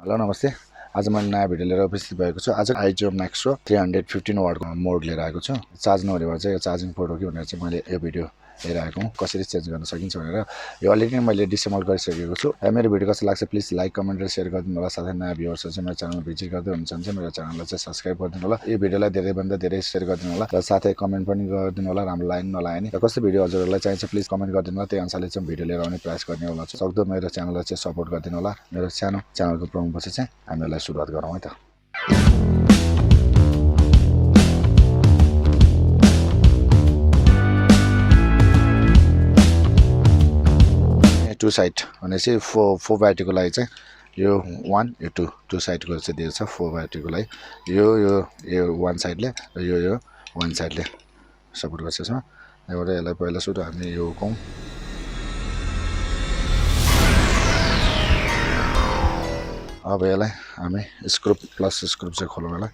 Hello नमस्ते। आज मैले नयाँ भिडियो लिएर उपस्थित भएको छु। आज IJOY MAXO 315 वाटको मोड लिएर आएको छु। चार्ज नहुने भए चाहिँ यो चार्जिङ पोर्ट हो कि भनेर चाहिँ मैले यो भिडियो लिएर आएको हुँ। कसरी चेन्ज गर्न सकिन्छ भनेर। यो अलरेडी मैले डिसेबल गरिसकेको छु। मेरो भिडियो कस्तो लाग्छ प्लिज लाइक कमेन्ट र शेयर गरिदिनु होला। साथै नयाँ भ्युअर्सहरु चाहिँ मेरो च्यानलमा भिजिट गर्दै हुनुहुन्छ भने चाहिँ मेरो च्यानललाई चाहिँ सब्स्क्राइब गरिदिनु होला। यो भिडियोलाई धेरैभन्दा धेरै शेयर गरिदिनु होला र साथै कमेन्ट पनि गरिदिनु होला। राम्रो लाग्यो नलाग्यो नि र कस्तो भिडियो हजुरहरूलाई चाहिन्छ प्लिज कमेन्ट गरिदिनु होला। त्यही अनुसारले चाहिँ भिडियो लिएर आउने प्रयास गर्ने होला। सक्दो मेरो च्यानललाई चाहिँ सपोर्ट गरिदिनु होला। मेरो सानो च्यानलको प्रमोपछि चाहिँ हामीलाई सुरुवात गरौँ है त। टु साइड भनेपछि फोर ब्याट्रीको लागि चाहिँ यो 1 यो 2 टु साइडको चाहिँ दिएको छ। 4 ब्याट्रीको लागि यो 1 साइडले र यो 1 साइडले सपोर्ट गर्छ यसमा। यहाँबाट यसलाई पहिला सुरु हामी यो हुकौँ अब यसलाई हामी स्क्रु प्लस स्क्रु चाहिँ खोलौँ यसलाई।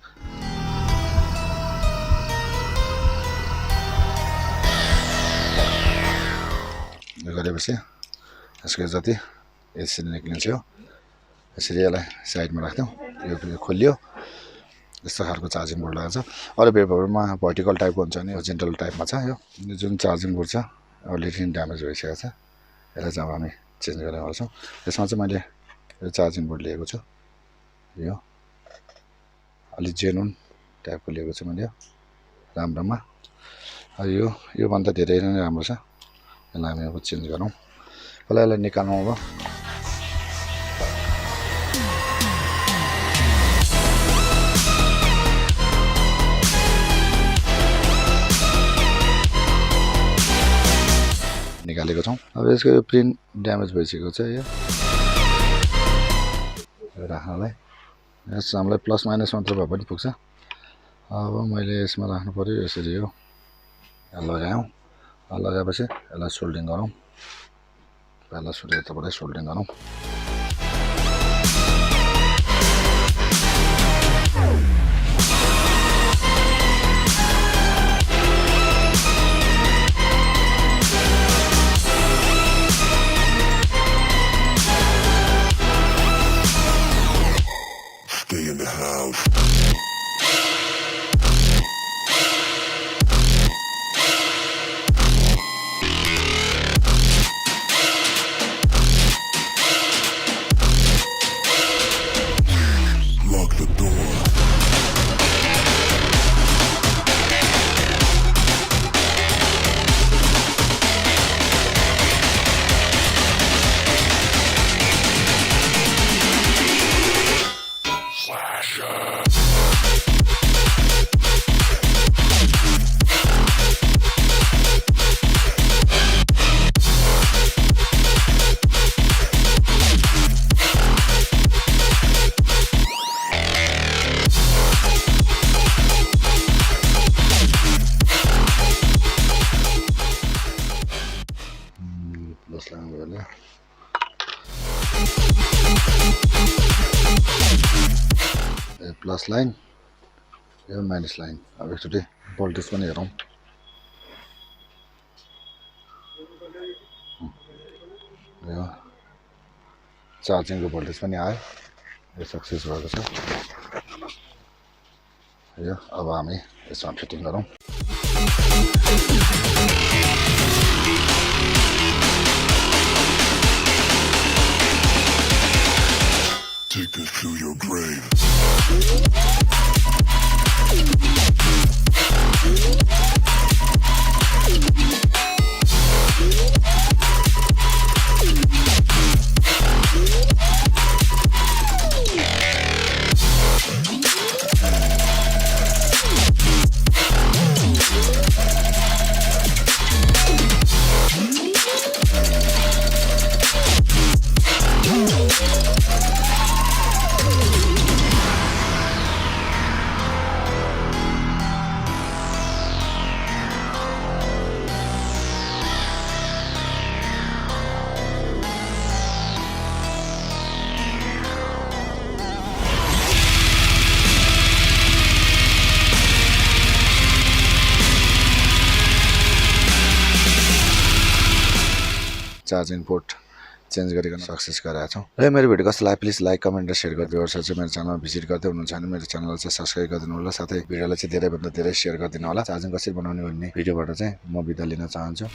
यो गरेपछि यसको जति यसरी निक्लिन्छ यसरी यसलाई साइडमा राख्थ्यौँ। यो खोलियो यस्तो खालको चार्जिङ बोर्ड लगाएको छ। अरू पेपरमा भर्टिकल टाइपको हुन्छ नि होरिजन्टल टाइपमा छ। यो जुन चार्जिङ बोर्ड छ अलरेडी ड्यामेज भइसकेको छ। यसलाई चाहिँ अब हामी चेन्ज गर्ने गर्छौँ। यसमा चाहिँ मैले यो चार्जिङ बोर्ड लिएको छु। यो अलि जेनुन टाइपको लिएको छु मैले राम्रोमा। योभन्दा धेरै नै राम्रो छ। यसलाई हामी अब चेन्ज गरौँ। पहिला यसलाई निकाल्नु अब। निकालेको छौँ। अब यसको यो प्रिन्ट ड्यामेज भइसकेको छ। यो राख्नलाई यस हामीलाई प्लस माइनस मात्र भए पनि पुग्छ। अब मैले यसमा राख्नु पर्यो यसरी। यो लगायौँ। लगाएपछि यसलाई सोल्डिङ गरौँ। पहिला सुरु यताबाट सोल्डिङ गरौँ। Stay in the house. Lock the door. Plus line यो माइनस लाइन। अब एकचोटि भोल्टेज पनि हेरौँ। यो चार्जिङको भोल्टेज पनि आयो। यो सक्सेस भएको छ। यो अब हामी यसमा फिटिङ गरौँ। Take this to your grave. Charging port change गरिकन सक्सेस गरेका छौँ। र मेरो भिडियो कस्तो लाग्यो प्लिज लाइक कमेन्ट र सेयर गरिदिनु होस्। चाहिँ मेरो च्यानलमा भिजिट गर्दै हुनुहुन्छ भने मेरो च्यानललाई चाहिँ सब्सक्राइब गरिदिनु होला, साथै भिडियोलाई चाहिँ धेरैभन्दा धेरै सेयर गरिदिनु होला। चार्जिङ कसरी बनाउने भन्ने भिडियोबाट चाहिँ म बिदा लिन चाहन्छु।